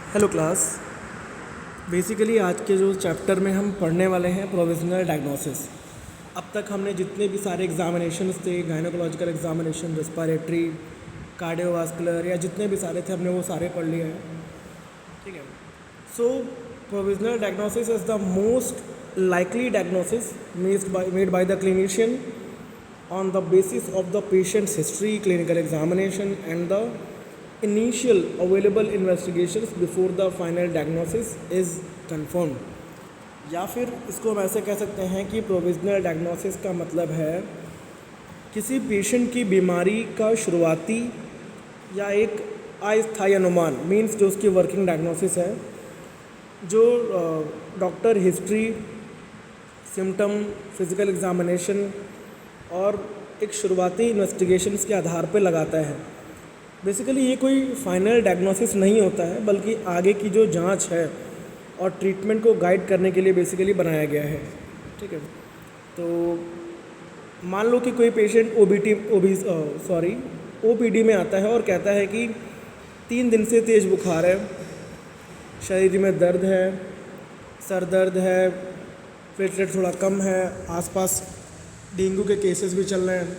Hello class. Basically आज के जो चैप्टर में हम पढ़ने वाले हैं प्रोविजनल डायग्नोसिस। अब तक हमने जितने भी सारे एग्जामिनेशंस थे, गायनोकोलॉजिकल एग्जामिनेशन, रेस्पिरेटरी, कार्डियोवास्कुलर या जितने भी सारे थे हमने वो सारे पढ़ लिए हैं। ठीक है। So provisional diagnosis is the most likely diagnosis made by the clinician on the basis of the patient's history, clinical examination, and the initial available investigations before the final diagnosis is confirmed। या फिर इसको हम ऐसे कह सकते हैं कि provisional diagnosis का मतलब है किसी पेशेंट की बीमारी का शुरुआती या एक अस्थायी अनुमान, मीन्स जो उसकी वर्किंग डायग्नोसिस है, जो doctor history, symptom, physical examination और एक शुरुआती इन्वेस्टिगेशंस के आधार पर लगाता है। बेसिकली ये कोई फाइनल डायग्नोसिस नहीं होता है, बल्कि आगे की जो जांच है और ट्रीटमेंट को गाइड करने के लिए बेसिकली बनाया गया है। ठीक है। तो मान लो कि कोई पेशेंट ओपीडी में आता है और कहता है कि 3 दिन से तेज़ बुखार है, शरीर में दर्द है, सर दर्द है, प्लेटलेट थोड़ा कम है, आसपास डेंगू के केसेस भी चल रहे हैं,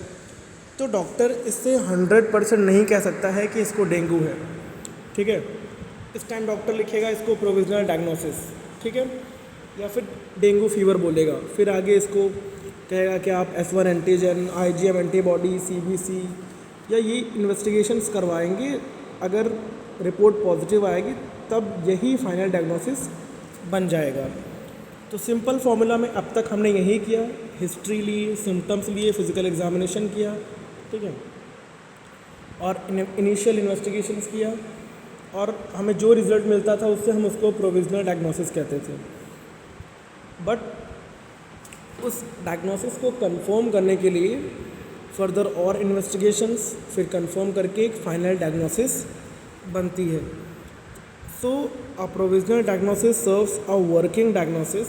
तो डॉक्टर इससे 100% नहीं कह सकता है कि इसको डेंगू है। ठीक है। इस टाइम डॉक्टर लिखेगा इसको प्रोविजनल डायग्नोसिस। ठीक है। या फिर डेंगू फीवर बोलेगा, फिर आगे इसको कहेगा कि आप S1 antigen, IgM antibody, CBC या ये इन्वेस्टिगेशंस करवाएंगे। अगर रिपोर्ट पॉजिटिव आएगी तब यही फाइनल डायग्नोसिस बन जाएगा। तो सिंपल फॉर्मूला में अब तक हमने यही किया, हिस्ट्री ली, सिम्टम्स लिए, फिज़िकल एग्जामिनेशन किया। ठीक है। और इनिशियल इन्वेस्टिगेशंस किया और हमें जो रिज़ल्ट मिलता था उससे हम उसको प्रोविजनल डायग्नोसिस कहते थे। बट उस डायग्नोसिस को कंफर्म करने के लिए फर्दर और इन्वेस्टिगेशंस, फिर कंफर्म करके एक फाइनल डायग्नोसिस बनती है। So a provisional diagnosis serves a working diagnosis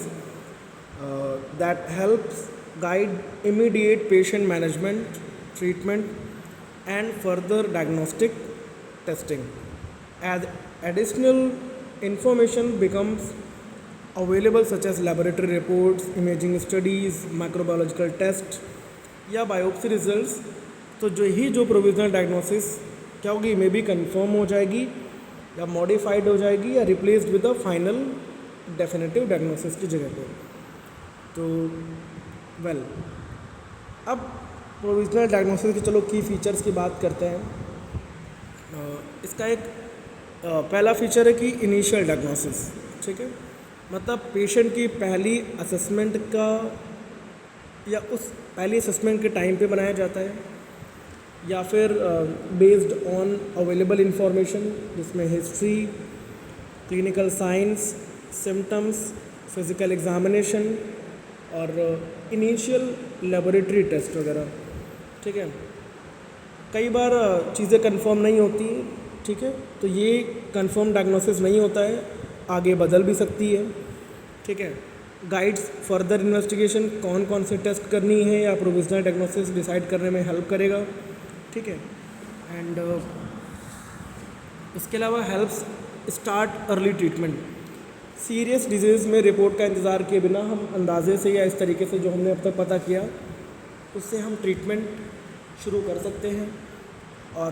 that helps guide immediate patient management, treatment, and further diagnostic testing. As additional information becomes available, such as laboratory reports, imaging studies, microbiological tests या biopsy results, तो जो provisional diagnosis क्या होगी, may be confirm हो जाएगी या modified हो जाएगी या replaced with the final definitive diagnosis की जगह पे। तो अब प्रोविजनल डायग्नोसिस के चलो की फीचर्स की बात करते हैं। इसका एक पहला फीचर है कि इनिशियल डायग्नोसिस। ठीक है। मतलब पेशेंट की पहली असेसमेंट का या उस पहली असेसमेंट के टाइम पे बनाया जाता है, या फिर बेस्ड ऑन अवेलेबल इंफॉर्मेशन, जिसमें history, clinical science, symptoms, physical examination और इनिशियल लेबोरेटरी टेस्ट वगैरह। ठीक है। कई बार चीज़ें कंफर्म नहीं होती। ठीक है। तो ये कंफर्म डायग्नोसिस नहीं होता है, आगे बदल भी सकती है। ठीक है। गाइड्स फर्दर इन्वेस्टिगेशन, कौन कौन से टेस्ट करनी है या प्रोविजनल डायग्नोसिस डिसाइड करने में हेल्प करेगा। ठीक है। एंड इसके अलावा helps start early treatment. Serious disease में रिपोर्ट का इंतज़ार किए बिना हम अंदाजे से या इस तरीके से जो हमने अब तक पता किया उससे हम ट्रीटमेंट शुरू कर सकते हैं। और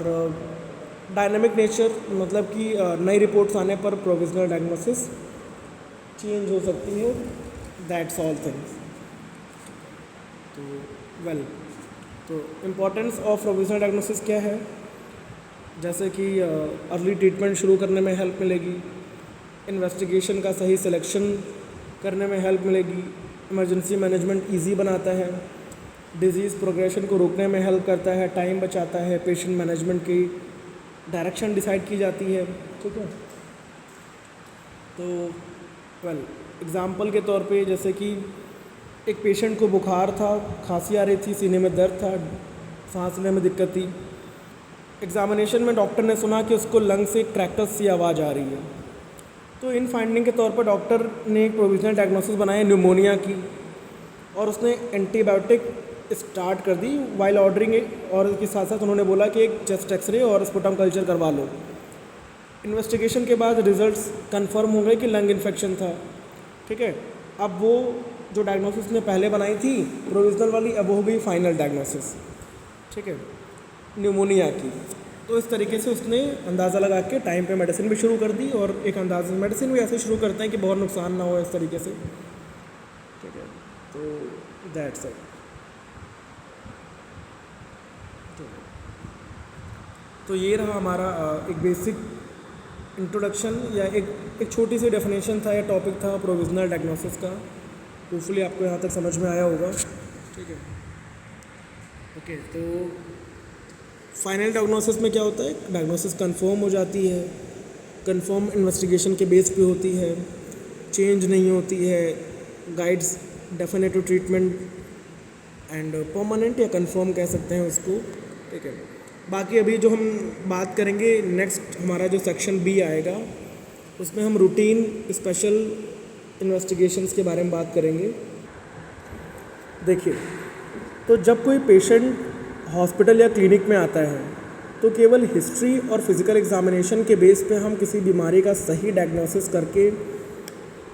डायनामिक नेचर, मतलब कि नई रिपोर्ट्स आने पर प्रोविजनल डायग्नोसिस चेंज हो सकती है। That's all things. तो इम्पॉर्टेंस ऑफ प्रोविजनल डायग्नोसिस क्या है, जैसे कि अर्ली ट्रीटमेंट शुरू करने में हेल्प मिलेगी, इन्वेस्टिगेशन का सही सिलेक्शन करने में हेल्प मिलेगी, इमरजेंसी मैनेजमेंट इजी बनाता है, डिजीज़ प्रोग्रेशन को रोकने में हेल्प करता है, टाइम बचाता है, पेशेंट मैनेजमेंट की डायरेक्शन डिसाइड की जाती है। ठीक है। तो एग्ज़ाम्पल के तौर पे, जैसे कि एक पेशेंट को बुखार था, खांसी आ रही थी, सीने में दर्द था, सांस लेने में दिक्कत थी। एग्जामिनेशन में डॉक्टर ने सुना कि उसको लंग से क्रैकर्स सी आवाज़ आ रही है। तो इन फाइंडिंग के तौर पर डॉक्टर ने एक प्रोविजनल डायग्नोसिस बनाया न्यूमोनिया की, और उसने एंटीबायोटिक स्टार्ट कर दी वाइल ऑर्डरिंग। और इसके साथ साथ उन्होंने बोला कि एक चेस्ट एक्सरे और स्पुटम कल्चर करवा लो। इन्वेस्टिगेशन के बाद रिजल्ट्स कंफर्म हो गए कि लंग इन्फेक्शन था, ठीक है। अब वो जो डायग्नोसिस ने पहले बनाई थी प्रोविजनल वाली, अब वो हो गई फाइनल डायग्नोसिस, ठीक है, न्यूमोनिया की। तो इस तरीके से उसने अंदाज़ा लगा के टाइम पे मेडिसिन भी शुरू कर दी, और एक अंदाज़े मेडिसिन भी ऐसे शुरू करते हैं कि बहुत नुकसान ना हो इस तरीके से, ठीक है। तो दैट्स इट। तो ये रहा हमारा एक बेसिक इंट्रोडक्शन या एक छोटी सी डेफिनेशन था या टॉपिक था प्रोविजनल डायग्नोसिस का। होपफुली आपको यहाँ तक समझ में आया होगा, ठीक है। ओके, तो फाइनल डायग्नोसिस में क्या होता है, डायग्नोसिस कंफर्म हो जाती है, कंफर्म इन्वेस्टिगेशन के बेस पे होती है, चेंज नहीं होती है, guides definitive treatment and permanent या कंफर्म कह सकते हैं उसको, ठीक है। बाकी अभी जो हम बात करेंगे नेक्स्ट, हमारा जो सेक्शन बी आएगा उसमें हम रूटीन स्पेशल इन्वेस्टिगेशंस के बारे में बात करेंगे। देखिए, तो जब कोई पेशेंट हॉस्पिटल या क्लिनिक में आता है तो केवल हिस्ट्री और फिज़िकल एग्जामिनेशन के बेस पे हम किसी बीमारी का सही डायग्नोसिस करके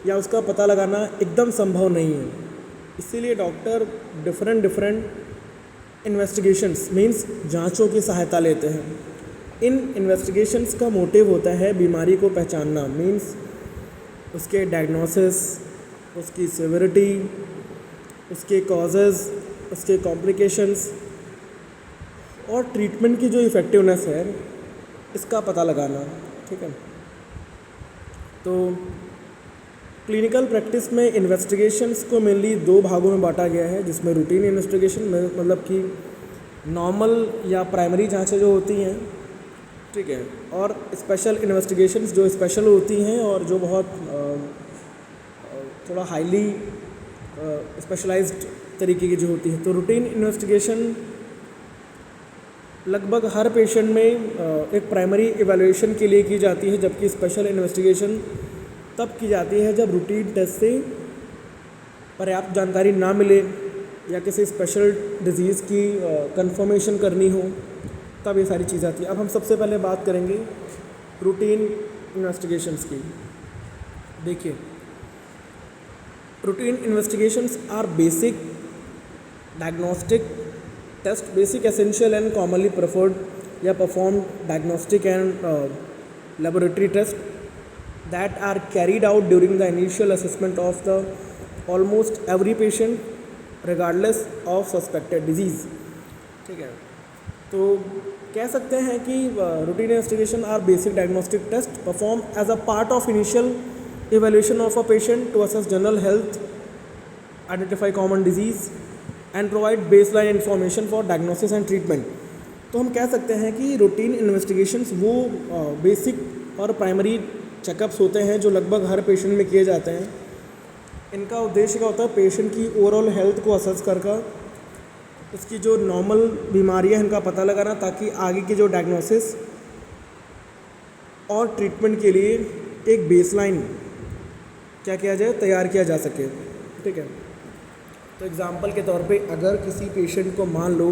या उसका पता लगाना एकदम संभव नहीं है। इसीलिए डॉक्टर डिफरेंट इन्वेस्टिगेशंस मींस जांचों की सहायता लेते हैं। इन इन्वेस्टिगेशंस का मोटिव होता है बीमारी को पहचानना, मींस उसके डायग्नोसिस, उसकी सेवेरिटी, उसके कॉजेज़, उसके कॉम्प्लिकेशंस और ट्रीटमेंट की जो इफ़ेक्टिवनेस है इसका पता लगाना, ठीक है। तो क्लिनिकल प्रैक्टिस में इन्वेस्टिगेशंस को मेनली दो भागों में बांटा गया है, जिसमें रूटीन इन्वेस्टिगेशन मतलब कि नॉर्मल या प्राइमरी जांचें जो होती हैं, ठीक है, और स्पेशल इन्वेस्टिगेशंस जो स्पेशल होती हैं और जो बहुत थोड़ा हाईली स्पेशलाइज्ड तरीके की जो होती है। तो रूटीन इन्वेस्टिगेशन लगभग हर पेशेंट में एक प्राइमरी इवैल्यूएशन के लिए की जाती है, जबकि स्पेशल इन्वेस्टिगेशन तब की जाती है जब रूटीन टेस्ट से पर्याप्त जानकारी ना मिले या किसी स्पेशल डिजीज़ की कंफर्मेशन करनी हो, तब ये सारी चीज़ आती है। अब हम सबसे पहले बात करेंगे रूटीन इन्वेस्टिगेशंस की। देखिए, routine investigations are basic diagnostic test, basic, essential and commonly preferred या performed diagnostic and laboratory tests that are carried out during the initial assessment of the almost every patient regardless of suspected disease, ठीक है। तो कह सकते हैं कि routine investigation are basic diagnostic tests performed as a part of initial evaluation of a patient to assess general health, identify common disease and provide baseline information for diagnosis and treatment. तो हम कह सकते हैं कि routine investigations वो basic और primary checkups होते हैं जो लगभग हर पेशेंट में किए जाते हैं। इनका उद्देश्य क्या होता है, पेशेंट की ओवरऑल हेल्थ को असेस करके उसकी जो नॉर्मल बीमारियां हैं इनका पता लगाना, ताकि आगे की जो डायग्नोसिस और ट्रीटमेंट के लिए एक बेसलाइन क्या किया जाए, तैयार किया जा सके, ठीक है। तो एग्ज़ाम्पल के तौर पे अगर किसी पेशेंट को मान लो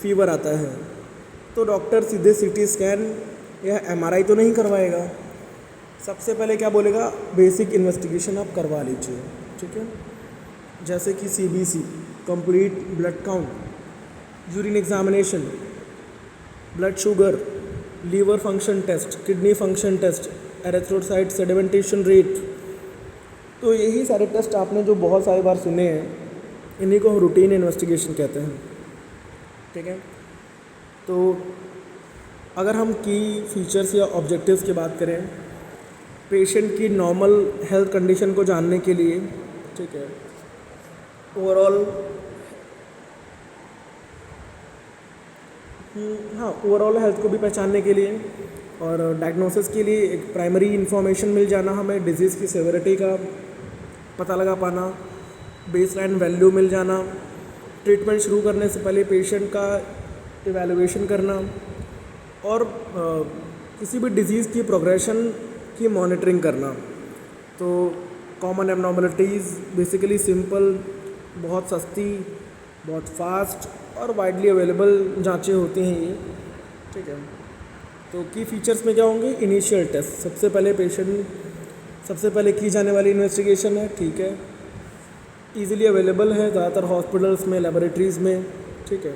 फीवर आता है तो डॉक्टर सीधे सीटी स्कैन या एमआरआई तो नहीं करवाएगा। सबसे पहले क्या बोलेगा, बेसिक इन्वेस्टिगेशन आप करवा लीजिए, ठीक है, जैसे कि CBC complete blood count, urine examination, blood sugar, liver function test, kidney function test, erythrocyte sedimentation rate. तो यही सारे टेस्ट आपने जो बहुत सारी बार सुने हैं, इन्हीं को हम रूटीन इन्वेस्टिगेशन कहते हैं, ठीक है। तो अगर हम की फीचर्स या ऑब्जेक्टिव्स की बात करें पेशेंट की नॉर्मल हेल्थ कंडीशन को जानने के लिए, ठीक है, ओवरऑल हेल्थ को भी पहचानने के लिए और डायग्नोसिस के लिए एक प्राइमरी इन्फॉर्मेशन मिल जाना, हमें डिजीज़ की सेवेरिटी का पता लगा पाना, बेसलाइन वैल्यू मिल जाना, ट्रीटमेंट शुरू करने से पहले पेशेंट का इवैल्यूएशन करना और किसी भी डिजीज़ की प्रोग्रेशन की मॉनिटरिंग करना। तो कॉमन एबनॉर्मलिटीज़ बेसिकली सिंपल, बहुत सस्ती, बहुत फास्ट और वाइडली अवेलेबल जांचें होती हैं ये, ठीक है। तो की फीचर्स में क्या होंगे, इनिशियल टेस्ट, सबसे पहले की जाने वाली इन्वेस्टिगेशन है, ठीक है, ईजिली अवेलेबल है ज़्यादातर हॉस्पिटल्स में, लेबोरेटरीज़ में, ठीक है,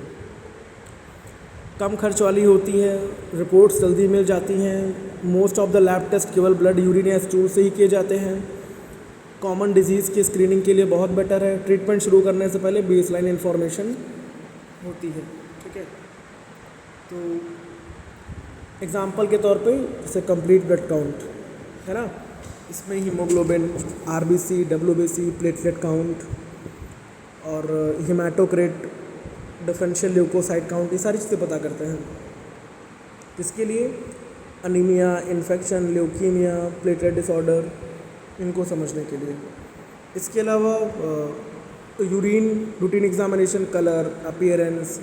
कम खर्च वाली होती हैं, रिपोर्ट्स जल्दी मिल जाती हैं, most of the lab test केवल ब्लड, यूरिन या स्टूल से ही किए जाते हैं, कॉमन डिजीज़ की स्क्रीनिंग के लिए बहुत बेटर है, ट्रीटमेंट शुरू करने से पहले बेसलाइन इन्फॉर्मेशन होती है, ठीक है। तो एग्जाम्पल के तौर पे जैसे कंप्लीट ब्लड काउंट है ना, इसमें haemoglobin, RBC, WBC, platelet count और हीमाटोक्रेट, डिफरेंशियल ल्यूकोसाइट काउंट, ये सारी चीज़ें पता करते हैं। किसके लिए, anaemia, infection, leukaemia, platelet disorder, इनको समझने के लिए। इसके अलावा urine routine examination, colour, appearance,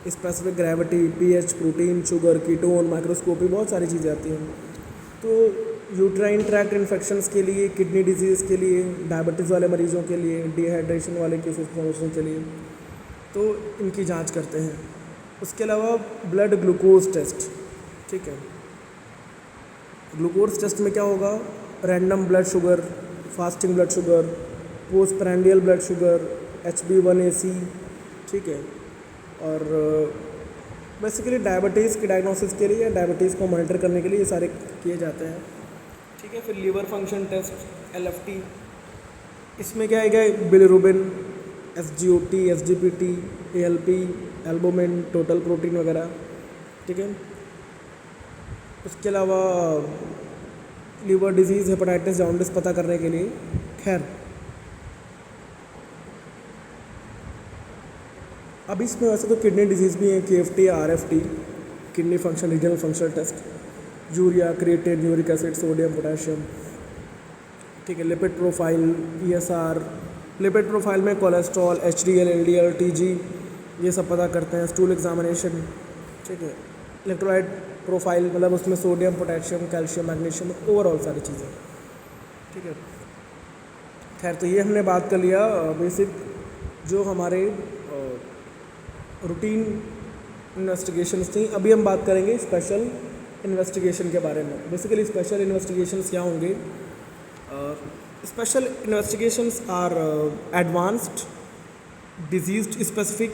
specific gravity, pH, protein, sugar, ketone, microscopy, बहुत सारी चीज़ें आती हैं। तो यूट्राइन ट्रैक्ट इन्फेक्शंस के लिए, किडनी डिजीज़ के लिए, डायबिटीज़ वाले मरीजों के लिए, डिहाइड्रेशन वाले केसेस समझने के लिए, तो इनकी जांच करते हैं। उसके अलावा ब्लड ग्लूकोज टेस्ट, ठीक है, ग्लूकोज टेस्ट में क्या होगा, random blood sugar, fasting blood sugar, post prandial blood sugar, HB1AC, ठीक है, और बेसिकली डायबिटीज़ की डायग्नोसिस के लिए या डायबिटीज़ को मॉनिटर करने के लिए ये सारे किए जाते हैं, ठीक है। फिर लीवर फंक्शन टेस्ट, LFT, इसमें क्या आएगा, bilirubin, SGOT, SGPT, ALP, albumin, total protein वगैरह, ठीक है। उसके अलावा लीवर डिजीज़, हेपेटाइटिस, जॉन्डिस पता करने के लिए, खैर अब इसमें वैसे तो किडनी डिजीज़ भी है, KFT, RFT, kidney function regional functional test, urea, creatine, uric acid, sodium, potassium, ठीक है। Lipid profile, ESR, lipid profile में कोलेस्ट्रॉल, HDL, LDL, TG, ये सब पता करते हैं। स्टूल एग्जामिनेशन, ठीक है। इलेक्ट्रोलाइट प्रोफाइल, मतलब उसमें sodium, potassium, calcium, magnesium, overall सारी चीज़ें, ठीक है। खैर, तो ये हमने बात कर लिया बेसिक जो हमारे रूटीन इन्वेस्टिगेशंस थी। अभी हम बात करेंगे स्पेशल इन्वेस्टिगेशन के बारे में। बेसिकली स्पेशल इन्वेस्टिगेशंस क्या होंगे, special investigations are advanced, disease specific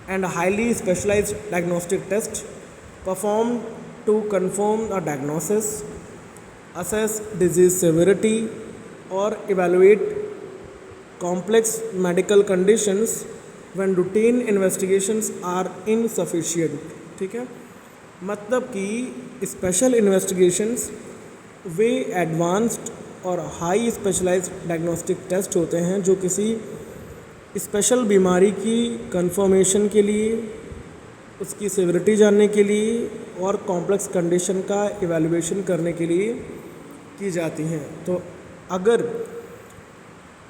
and highly specialised diagnostic test perform to confirm the diagnosis, assess disease severity or evaluate complex medical conditions when routine investigations are insufficient, ठीक है। मतलब कि special investigations वे advanced और high specialised diagnostic test होते हैं जो किसी special बीमारी की कंफर्मेशन के लिए, उसकी सेवरिटी जानने के लिए और कॉम्प्लेक्स कंडीशन का इवैल्यूएशन करने के लिए की जाती हैं। तो अगर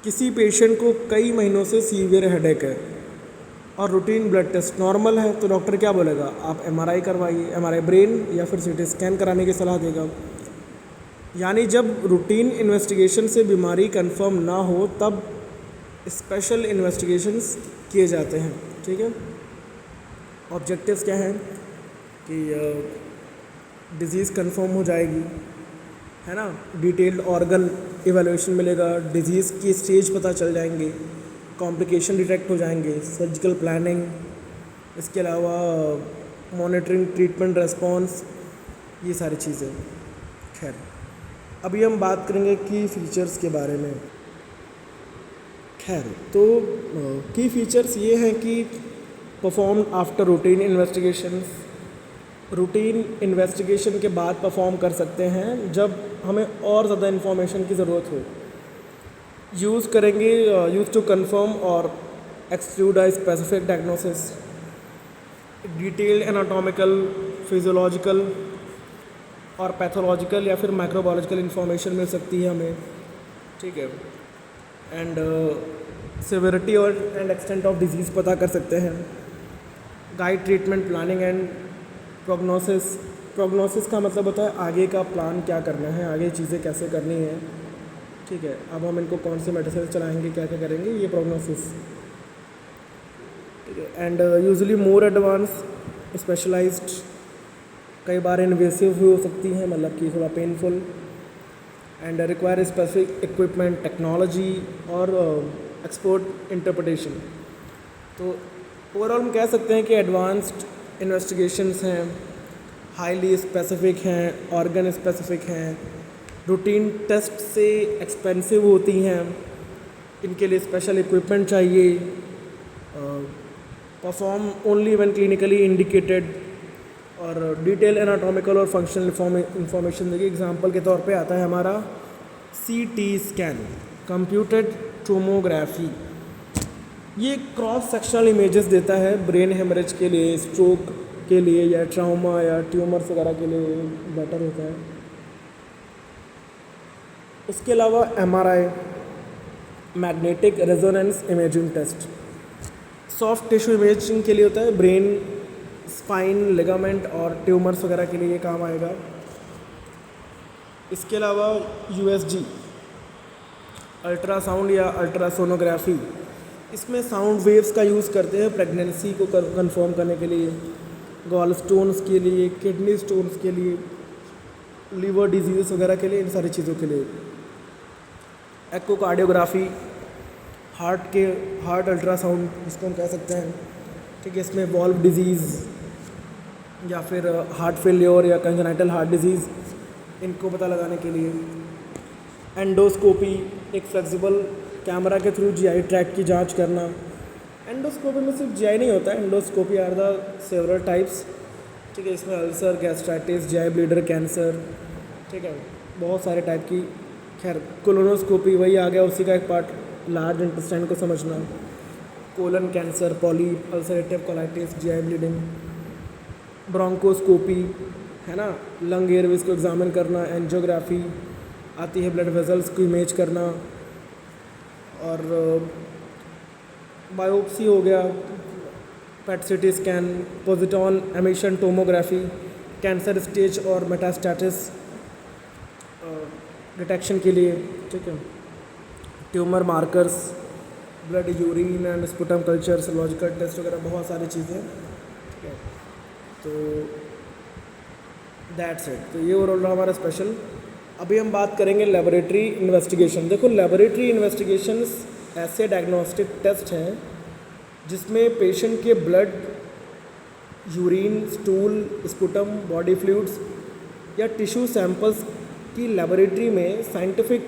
किसी पेशेंट को कई महीनों से सीवियर हेडेक है और रूटीन ब्लड टेस्ट नॉर्मल है, तो डॉक्टर क्या बोलेगा, आप MRI करवाइए, MRI ब्रेन या फिर CT स्कैन कराने की सलाह देगा। यानी जब रूटीन इन्वेस्टिगेशन से बीमारी कंफर्म ना हो तब स्पेशल इन्वेस्टिगेशंस किए जाते हैं, ठीक है। ऑब्जेक्टिव्स क्या हैं कि डिज़ीज़ कंफर्म हो जाएगी, है ना, डिटेल्ड ऑर्गन इवैल्यूएशन मिलेगा, डिज़ीज़ की स्टेज पता चल जाएंगे, कॉम्प्लिकेशन डिटेक्ट हो जाएंगे, सर्जिकल प्लानिंग, इसके अलावा मॉनिटरिंग, ट्रीटमेंट रेस्पॉन्स, ये सारी चीज़ें। खैर, अभी हम बात करेंगे की फीचर्स के बारे में। खैर, तो की फीचर्स ये हैं कि perform after routine investigations, routine investigation के बाद परफॉर्म कर सकते हैं जब हमें और ज़्यादा इन्फॉर्मेशन की ज़रूरत हो। यूज़ करेंगे यूज़ टू कंफर्म और exclude a specific diagnosis, detailed anatomical, physiological और पैथोलॉजिकल या फिर माइक्रोबायोलॉजिकल इन्फॉर्मेशन मिल सकती है हमें, ठीक है। एंड सिविरिटी और एंड एक्सटेंट ऑफ डिजीज़ पता कर सकते हैं। Guide treatment planning and prognosis. Prognosis का मतलब होता है आगे का प्लान क्या करना है, आगे चीज़ें कैसे करनी है, ठीक है। अब हम इनको कौन से मेडिसिन चलाएंगे, क्या क्या करेंगे, ये प्रोग्नोसिस, ठीक है। And usually more advance specialised कई बार इन्वेसिव भी हो सकती हैं, मतलब कि थोड़ा painful, and require specific equipment, technology और एक्सपोर्ट इंटरप्रिटेशन। तो ओवरऑल हम कह सकते हैं कि एडवांस्ड इन्वेस्टिगेशंस हैं, हाईली स्पेसिफिक हैं, ऑर्गन स्पेसिफिक हैं, रूटीन टेस्ट से एक्सपेंसिव होती हैं, इनके लिए स्पेशल इक्विपमेंट चाहिए, perform only when clinically indicated, और डिटेल एनाटॉमिकल और फंक्शनल इंफॉर्मेशन। देखिए एग्जांपल के तौर पे आता है हमारा CT स्कैन, कंप्यूटेड टोमोग्राफी। ये क्रॉस सेक्शनल इमेजेस देता है ब्रेन हेमरेज के लिए, स्ट्रोक के लिए, या ट्रामा या ट्यूमर्स वगैरह के लिए बेटर होता है। उसके अलावा MRI, magnetic resonance imaging test, soft tissue imaging के लिए होता है, ब्रेन, स्पाइन, लिगामेंट और ट्यूमर्स वगैरह के लिए ये काम आएगा। इसके अलावा USG, अल्ट्रासाउंड या अल्ट्रासोनोग्राफी, इसमें साउंड वेव्स का यूज़ करते हैं प्रेगनेंसी को कंफर्म करने के लिए, गॉल स्टोन्स के लिए, किडनी स्टोन्स के लिए, लीवर डिजीज़ वगैरह के लिए, इन सारी चीज़ों के लिए। एक्कोकार्डियोग्राफी, हार्ट अल्ट्रासाउंड जिसको हम कह सकते हैं, ठीक है, इसमें वॉल्व डिजीज़ या फिर हार्ट फेलियर या कंजेनाइटल हार्ट डिजीज़, इनको पता लगाने के लिए। एंडोस्कोपी, एक फ्लेक्सिबल कैमरा के थ्रू GI ट्रैक की जांच करना। एंडोस्कोपी में सिर्फ GI नहीं होता है, endoscopy are the several types, ठीक है, इसमें ulcer, gastritis, GI bleeder, cancer, ठीक है, बहुत सारे टाइप की। खैर कोलोनोस्कोपी वही आ गया, उसी का एक पार्ट, लार्ज इंटेस्टाइन को समझना, colon cancer, polyp, ulcerative colitis, GI bleeding. Bronchoscopy है ना, लंग एयरवेज को एग्जामिन करना। एंजियोग्राफी आती है, ब्लड वेजल्स को इमेज करना। और बायोप्सी हो गया, पेट CT scan, positron emission tomography, cancer stage और मेटास्टेसिस डिटेक्शन के लिए, ठीक है। Tumour markers, blood, urine and sputum culture, serological test वगैरह, बहुत सारी चीज़ें, ठीक है। तो दैट्स इट। तो ये ओवरऑल हमारा स्पेशल। अभी हम बात करेंगे लेबोरेटरी इन्वेस्टिगेशन। देखो लेबोरेटरी इन्वेस्टिगेशंस ऐसे डायग्नोस्टिक टेस्ट हैं जिसमें पेशेंट के blood, urine, stool, sputum, body fluids या टिश्यू सैंपल्स की लेबोरेटरी में साइंटिफिक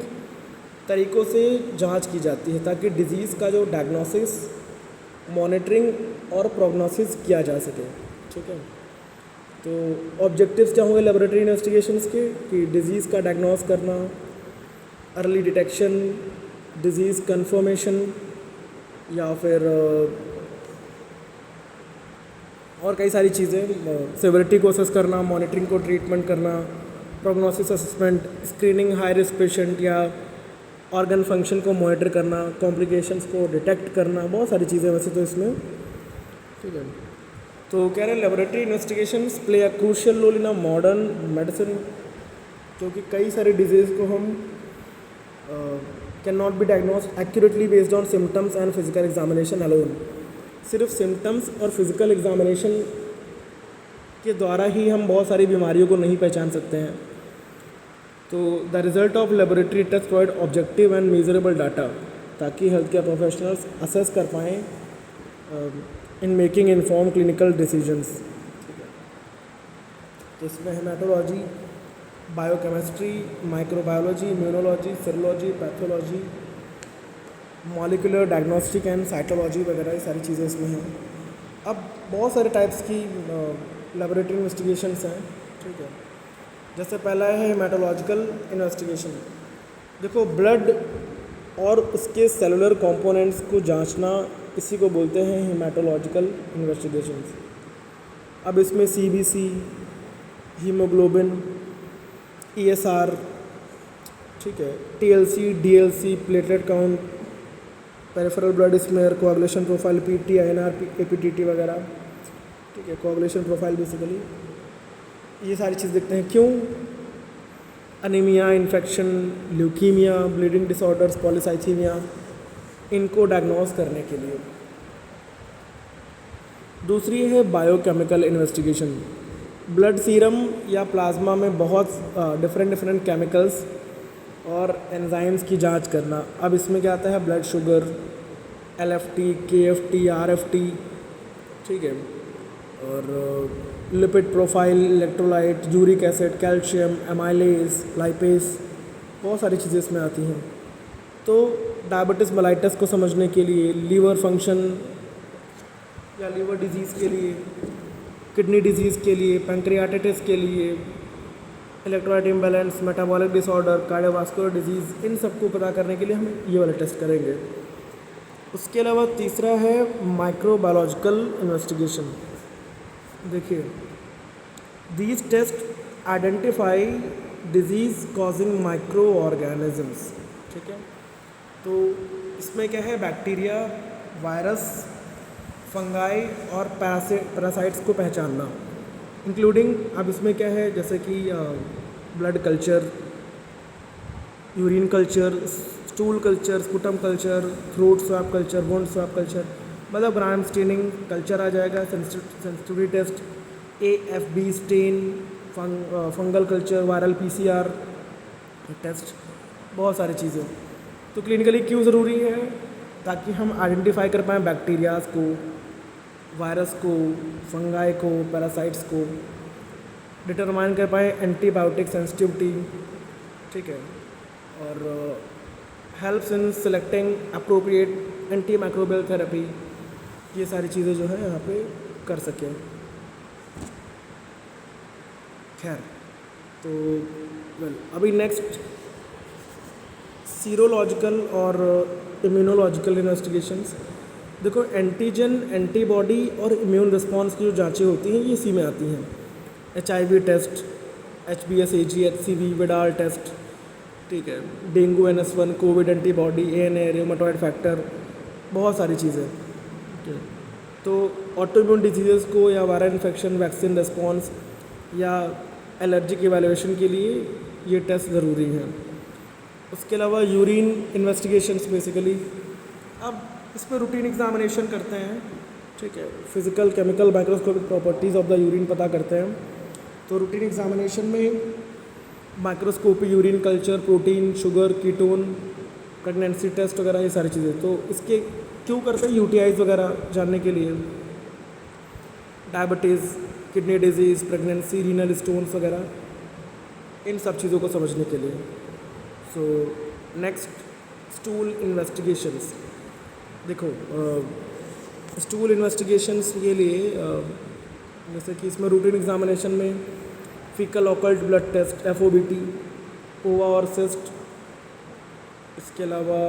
तरीक़ों से जांच की जाती है ताकि डिजीज़ का जो डायग्नोसिस, मॉनिटरिंग और प्रोग्नोसिस किया जा सके, ठीक है। तो ऑब्जेक्टिव्स क्या होंगे लेबोरेटरी इन्वेस्टिगेशंस के, कि डिजीज़ का डायग्नोस करना, अर्ली डिटेक्शन, डिजीज़ कंफर्मेशन, या फिर और कई सारी चीज़ें, सेवरिटी को असेस करना, मॉनिटरिंग को ट्रीटमेंट करना, prognosis assessment, screening high risk patient या ऑर्गन फंक्शन को मॉनिटर करना, कॉम्प्लिकेशंस को डिटेक्ट करना, बहुत सारी चीज़ें वैसे तो इसमें, ठीक है। तो कह रहे हैं laboratory investigations play a crucial role in a modern medicine, क्योंकि कई सारे डिजीज़ को हम can not be diagnosed accurately based on symptoms and physical examination alone. सिर्फ सिम्टम्स और फिजिकल एग्जामिनेशन के द्वारा ही हम बहुत सारी बीमारियों को नहीं पहचान सकते हैं। तो the result of laboratory test provide objective and measurable data, ताकि हेल्थ केयर प्रोफेशनल्स असेस कर पाएँ in making inform clinical decisions. तो इसमें haematology, biochemistry, microbiology, immunology, serology, pathology, molecular diagnostic and cytology वगैरह ये सारी चीज़ें इसमें हैं। अब बहुत सारे टाइप्स की लेबोरेटरी इन्वेस्टिगेशंस हैं, ठीक है। जैसे पहला है हेमाटोलॉजिकल इन्वेस्टिगेशन। देखो ब्लड और उसके सेलुलर कंपोनेंट्स को जांचना, इसी को बोलते हैं हेमाटोलॉजिकल इन्वेस्टिगेशंस। अब इसमें CBC, हीमोग्लोबिन, ESR, ठीक है, TLC, DLC, platelet count, peripheral blood smear, coagulation profile, PT, INR, APTT वगैरह, ठीक है, कोआगुलेशन प्रोफाइल बेसिकली ये सारी चीज़ देखते हैं। क्यों? Anaemia, infection, leukaemia, bleeding disorders, polycythaemia, इनको डायग्नोस करने के लिए। दूसरी है बायोकेमिकल इन्वेस्टिगेशन। ब्लड सीरम या प्लाज्मा में बहुत डिफरेंट केमिकल्स और एंजाइम्स की जांच करना। अब इसमें क्या आता है, blood sugar, LFT, KFT, RFT, ठीक है, और lipid profile, electrolyte, uric acid, calcium, amylase, lipase, बहुत सारी चीज़ें इसमें आती हैं। तो डायबिटीज़ मेलाइटस को समझने के लिए, लीवर फंक्शन या लीवर डिजीज़ के लिए, किडनी डिजीज़ के लिए, पैंक्रियाटिटिस के लिए, electrolyte imbalance, metabolic disorder, cardiovascular disease, इन सबको पता करने के लिए हम ये वाला टेस्ट करेंगे। उसके अलावा तीसरा है माइक्रोबायोलॉजिकल इन्वेस्टिगेशन। देखिए, these test identify disease causing micro organisms, ठीक है। तो इसमें क्या है, बैक्टीरिया, वायरस, फंगाई और पैरासाइट्स को पहचानना, इंक्लूडिंग, अब इसमें क्या है, जैसे कि blood culture, urine culture, stool culture, sputum culture, throat swab culture, wound swab culture, मतलब ग्राम स्टेनिंग कल्चर आ जाएगा, sensitivity test, AFB stain, fungal culture, viral PCR test, बहुत सारी चीज़ें। तो क्लिनिकली क्यों ज़रूरी है, ताकि हम आइडेंटिफाई कर पाएँ बैक्टीरियाज़ को, वायरस को, फंगाई को, पैरासाइट्स को, डिटरमाइन कर पाएँ एंटीबायोटिक सेंसिटिविटी, ठीक है, और helps in selecting appropriate anti microbial therapy, ये सारी चीज़ें जो है यहाँ पे कर सकें। खैर, तो अभी नेक्स्ट सीरोलॉजिकल और इम्यूनोलॉजिकल इन्वेस्टिगेशंस। देखो, एंटीजन, एंटीबॉडी और इम्यून रिस्पॉन्स की जो जांचें होती हैं ये इसी में आती हैं। HIV test, HBsAg, HCV, Widal test, ठीक है, dengue NS1, Covid antibody, ANA, rheumatoid factor, बहुत सारी चीज़ें, ठीक है। तो ऑटोइम्यून डिजीज़ को या वायरल इन्फेक्शन, वैक्सीन रिस्पॉन्स या एलर्जिक इवैल्यूएशन के लिए ये टेस्ट ज़रूरी हैं। उसके अलावा यूरिन इन्वेस्टिगेशंस बेसिकली, अब इसमें रूटीन एग्जामिनेशन करते हैं, ठीक है, physical, chemical, microscopic properties of the urine पता करते हैं। तो रूटीन एग्जामिनेशन में microscopy, urine culture, protein, sugar, ketone, pregnancy test वगैरह, ये सारी चीज़ें। तो इसके क्यों करते हैं, UTIs वगैरह जानने के लिए, diabetes, kidney disease, pregnancy, renal stones वगैरह, इन सब चीज़ों को समझने के लिए। So next, stool investigations. देखो, स्टूल इन्वेस्टिगेशंस के लिए जैसे कि इसमें रूटीन एग्जामिनेशन में faecal occult blood test, FOBT, ova और सिस्ट, इसके अलावा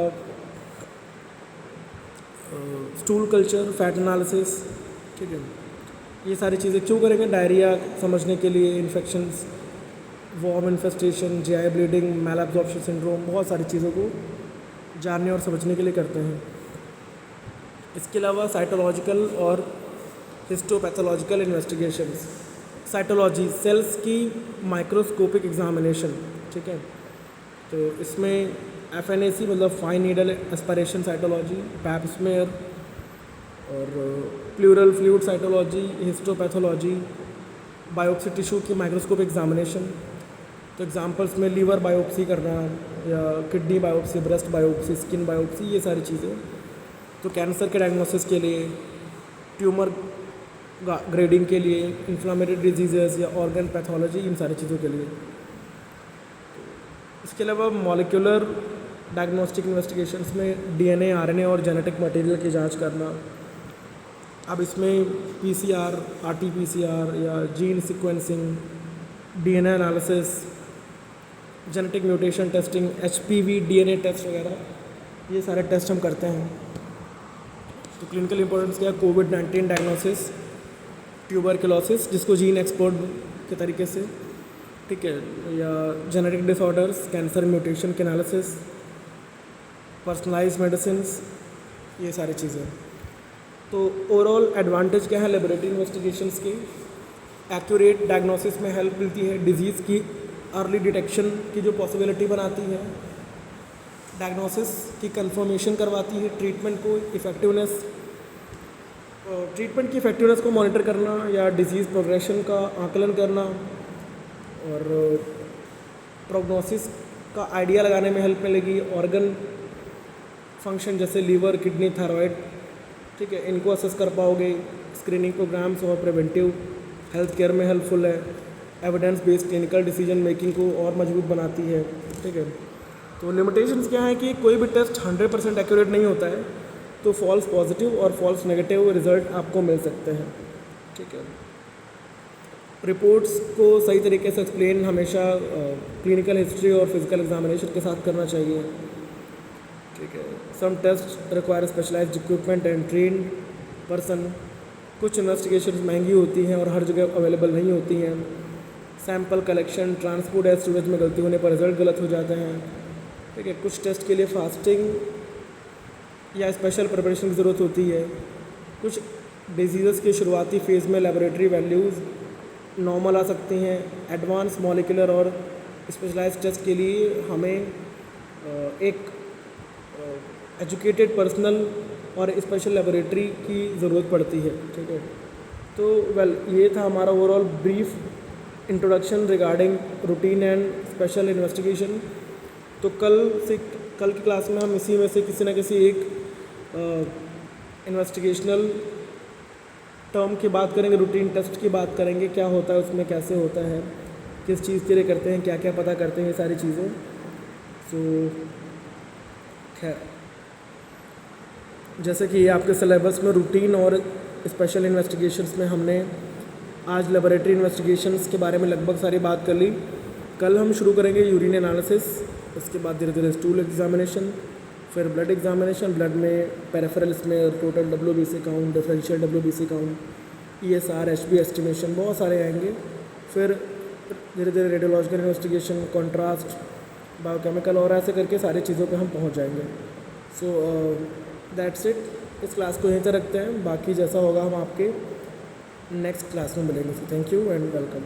स्टूल कल्चर, फैट एनालिसिस, ठीक है, ये सारी चीज़ें क्यों करेंगे, डायरिया समझने के लिए, infections, worm infestation, GI bleeding, malabsorption syndrome, बहुत सारी चीज़ों को जानने और समझने के लिए करते हैं। इसके अलावा साइटोलॉजिकल और हिस्टोपैथोलॉजिकल इन्वेस्टिगेशंस। साइटोलॉजी, सेल्स की माइक्रोस्कोपिक एग्जामिनेशन, ठीक है, तो इसमें FNAC मतलब fine needle aspiration cytology, pap smear और pleural fluid cytology, histopathology, biopsy tissue की माइक्रोस्कोपिक एग्जामिनेशन। तो एग्जांपल्स में लीवर बायोप्सी करना या kidney biopsy, breast biopsy, skin biopsy, ये सारी चीज़ें। तो कैंसर के डायग्नोसिस के लिए, ट्यूमर ग्रेडिंग के लिए, इन्फ्लामेटरी डिजीज़ेस या ऑर्गन पैथोलॉजी, इन सारी चीज़ों के लिए। इसके अलावा मॉलिक्यूलर डायग्नोस्टिक इन्वेस्टिगेशंस में DNA, RNA और जेनेटिक मटेरियल की जांच करना। अब इसमें PCR, RT-PCR या gene sequencing, DNA analysis, genetic mutation testing, HPV DNA test वगैरह, ये सारे टेस्ट हम करते हैं। तो क्लिनिकल इंपॉर्टेंस क्या है, COVID-19 डायग्नोसिस, ट्यूबरकुलोसिस जिसको जीन एक्सपोर्ट के तरीके से, ठीक है, या जेनेटिक डिसऑर्डर्स, कैंसर म्यूटेशन के एनालिसिस, पर्सनलाइज्ड मेडिसिन्स, ये सारी चीज़ें। तो ओवरऑल एडवांटेज क्या है लेबोरेटरी इन्वेस्टिगेशंस के, एक्यूरेट डायग्नोसिस में हेल्प मिलती है, डिजीज़ की अर्ली डिटेक्शन की जो पॉसिबिलिटी बनाती है, डायग्नोसिस की कंफर्मेशन करवाती है, ट्रीटमेंट को इफ़ेक्टिवनेस ट्रीटमेंट की इफेक्टिवनेस को मॉनिटर करना या डिजीज़ प्रोग्रेशन का आकलन करना और प्रोग्नोसिस का आइडिया लगाने में हेल्प मिलेगी। ऑर्गन फंक्शन जैसे लीवर, किडनी, थायराइड, ठीक है, इनको असेस कर पाओगे। स्क्रीनिंग प्रोग्राम्स और प्रिवेंटिव हेल्थ केयर में हेल्पफुल है। Evidence based clinical decision making को और मजबूत बनाती है, ठीक है। तो लिमिटेशंस क्या है कि कोई भी टेस्ट 100% एक्यूरेट नहीं होता है, तो फॉल्स पॉजिटिव और फॉल्स नेगेटिव रिजल्ट आपको मिल सकते हैं, ठीक है। रिपोर्ट्स को सही तरीके से एक्सप्लेन हमेशा क्लिनिकल हिस्ट्री और फिजिकल एग्जामिनेशन के साथ करना चाहिए, ठीक है। Some test require specialised equipment and train person. कुछ इन्वेस्टिगेशन महंगी होती हैं और हर जगह अवेलेबल नहीं होती हैं। सैंपल कलेक्शन, ट्रांसपोर्ट या स्टोरेज में गलती होने पर रिजल्ट गलत हो जाते हैं, ठीक है। कुछ टेस्ट के लिए फास्टिंग या स्पेशल प्रिपरेशन की ज़रूरत होती है। कुछ डिजीज़ के शुरुआती फेज़ में लेबोरेटरी वैल्यूज़ नॉर्मल आ सकती हैं। एडवांस मॉलिक्यूलर और स्पेशलाइज्ड टेस्ट के लिए हमें एक एजुकेटेड पर्सनल और स्पेशल लेबोरेटरी की ज़रूरत पड़ती है, ठीक है। तो ये था हमारा overall brief introduction regarding routine and special investigation. तो कल की क्लास में हम इसी में से किसी न किसी एक इन्वेस्टिगेशनल टर्म की बात करेंगे, रूटीन टेस्ट की बात करेंगे, क्या होता है उसमें, कैसे होता है, किस चीज़ के लिए करते हैं, क्या क्या पता करते हैं, ये सारी चीज़ें। सो खैर, जैसे कि आपके सिलेबस में रूटीन और स्पेशल इन्वेस्टिगेशंस में हमने आज लेबोरेटरी इन्वेस्टिगेशंस के बारे में लगभग सारी बात कर ली। कल हम शुरू करेंगे यूरिन एनालिसिस, उसके बाद धीरे धीरे स्टूल एग्जामिनेशन, फिर ब्लड एग्जामिनेशन। ब्लड में पेरिफेरल्स में total WBC count, differential WBC count, ESR, HB estimation, बहुत सारे आएंगे। फिर धीरे धीरे रेडियोलॉजिकल इन्वेस्टिगेशन, कॉन्ट्रास्ट, बायोकेमिकल और ऐसे करके सारी चीज़ों पे हम पहुंच जाएंगे। So that's it. इस क्लास को यहीं तक रखते हैं, बाकी जैसा होगा हम आपके नेक्स्ट क्लास में मिलेंगे। Thank you and welcome.